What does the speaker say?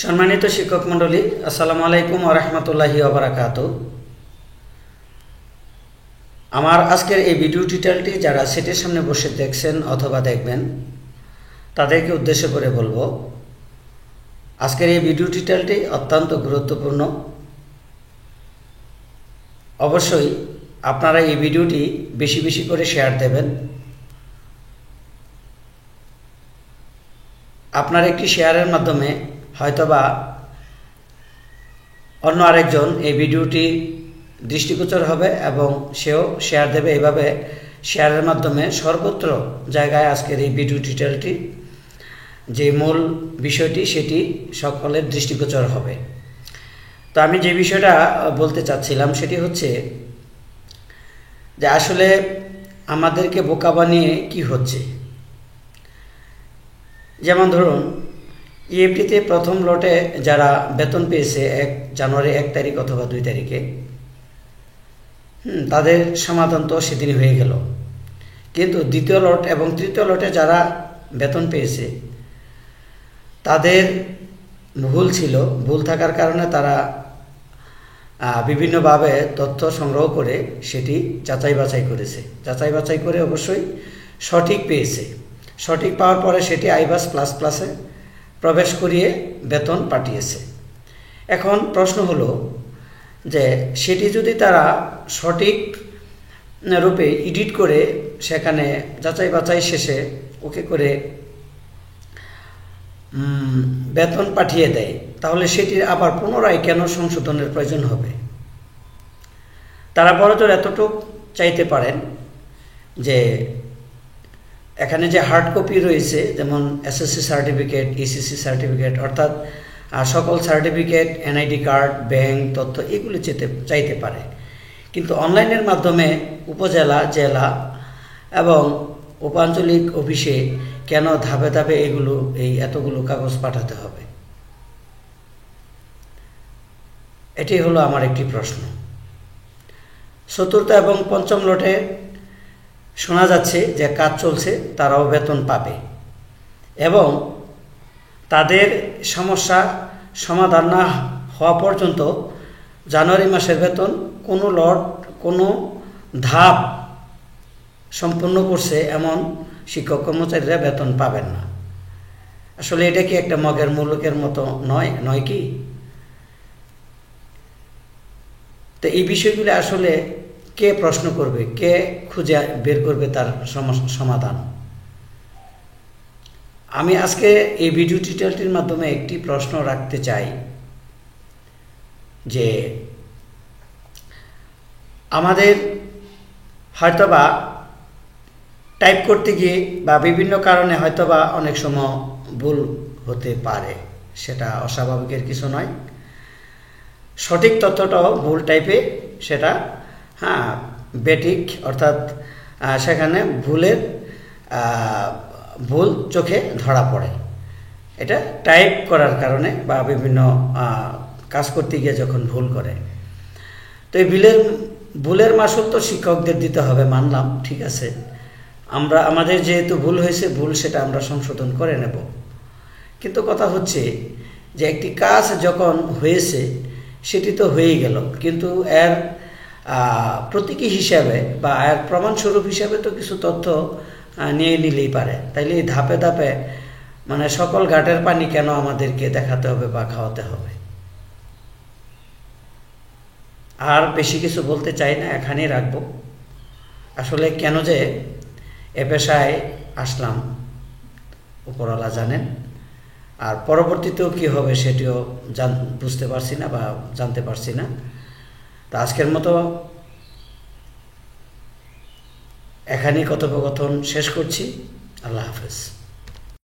সম্মানিত শিক্ষক মণ্ডলী, আসসালামু আলাইকুম ওয়া রাহমাতুল্লাহি ওয়া বারাকাতুহু। আমার আজকের এই ভিডিও টিউটোরিয়ালটি যারা সেটের সামনে বসে দেখছেন অথবা দেখবেন তাদেরকে উদ্দেশ্য করে বলবো, আজকের এই ভিডিও টিউটোরিয়ালটি অত্যন্ত গুরুত্বপূর্ণ। অবশ্যই আপনারা এই ভিডিওটি বেশি বেশি করে শেয়ার দেবেন। আপনার একটি শেয়ারের মাধ্যমে হয়তোবা অন্য আরেকজন এই ভিডিওটি দৃষ্টিগোচর হবে এবং সেও শেয়ার দেবে। এইভাবে শেয়ারের মাধ্যমে সর্বত্র জায়গায় আজকের এই ভিডিও টিউটোরিয়ালটি যে মূল বিষয়টি সেটি সকলের দৃষ্টিগোচর হবে। তো আমি যে বিষয়টা বলতে চাচ্ছিলাম সেটি হচ্ছে যে আসলে আমাদেরকে বোকা বানিয়ে কি হচ্ছে। যেমন ধরুন, ইএফটিতে প্রথম লটে যারা বেতন পেয়েছে জানুয়ারি 1 তারিখ অথবা 2 তারিখে, তাদের সমাধান তো সেদিনই হয়ে গেল। কিন্তু দ্বিতীয় লট এবং তৃতীয় লটে যারা বেতন পেয়েছে তাদের ভুল ছিল। ভুল থাকার কারণে তারা বিভিন্নভাবে তথ্য সংগ্রহ করে সেটি যাচাই বাছাই করেছে। যাচাই বাছাই করে অবশ্যই সঠিক পেয়েছে। সঠিক পাওয়ার পরে সেটি আইবাস প্লাস প্লাসে প্রবেশ করিয়ে বেতন পাঠিয়েছে। এখন প্রশ্ন হলো যে সেটি যদি তারা সঠিক রূপে এডিট করে সেখানে যাচাই বাছাই শেষে ওকে করে বেতন পাঠিয়ে দেয়, তাহলে সেটির আবার পুনরায় কেন সংশোধনের প্রয়োজন হবে? তারা বড়জোর এতটুকু চাইতে পারেন যে এখানে যে হার্ড কপি রয়েছে, যেমন এসএসসি সার্টিফিকেট, ইসিসি সার্টিফিকেট, অর্থাৎ সকল সার্টিফিকেট, এনআইডি কার্ড, ব্যাংক তথ্য এগুলি চাইতে পারে। কিন্তু অনলাইনের মাধ্যমে উপজেলা, জেলা এবং উপাঞ্চলিক অফিসে কেন ধাপে ধাপে এই এতগুলো কাগজ পাঠাতে হবে? এটি হলো আমার একটি প্রশ্ন। চতুর্থ এবং পঞ্চম লটে শোনা যাচ্ছে যে কাজ চলছে, তারাও বেতন পাবে এবং তাদের সমস্যা সমাধান না হওয়া পর্যন্ত জানুয়ারি মাসের বেতন কোনো লট, কোনো ধাপ সম্পূর্ণ করছে এমন শিক্ষক কর্মচারীরা বেতন পাবেন না। আসলে এটা কি একটা মগের মুলুকের মতো নয় কি? তো এই বিষয়গুলো আসলে কে প্রশ্ন করবে, কে খুঁজে বের করবে তার সমাধান? আমি আজকে এই ভিডিও টিউটোরিয়ালটির মাধ্যমে একটি প্রশ্ন রাখতে চাই যে আমাদের হয়তোবা টাইপ করতে গিয়ে বা বিভিন্ন কারণে হয়তোবা অনেক সময় ভুল হতে পারে, সেটা অস্বাভাবিকের কিছু নয়। সঠিক তথ্যটাও ভুল টাইপে সেটা বেঠিক, অর্থাৎ সেখানে ভুল চোখে ধরা পড়ে। এটা টাইপ করার কারণে বা বিভিন্ন কাজ করতে গিয়ে যখন ভুল করে। তো এই ভুলের মাসুল তো শিক্ষকদের দিতে হবে, মানলাম, ঠিক আছে। আমাদের যেহেতু ভুল হয়েছে, ভুল সেটা আমরা সংশোধন করে নেব। কিন্তু কথা হচ্ছে যে একটি কাজ যখন হয়েছে সেটি তো হয়েই গেল, কিন্তু এর প্রতীকী হিসাবে বা এর প্রমাণস্বরূপ হিসাবে তো কিছু তথ্য নিয়ে নিলেই পারে। তাইলে এই ধাপে ধাপে মানে সকল ঘাটের পানি কেন আমাদেরকে দেখাতে হবে বা খাওয়াতে হবে? আর বেশি কিছু বলতে চাই না, এখানেই রাখবো। আসলে কেন যে এ পেশায় আসলাম উপরওয়ালা জানেন, আর পরবর্তীতেও কি হবে সেটিও বুঝতে পারছি না বা জানতে পারছি না। তো আজকের মতো এখানেই কথোপকথন শেষ করছি। আল্লাহ হাফেজ।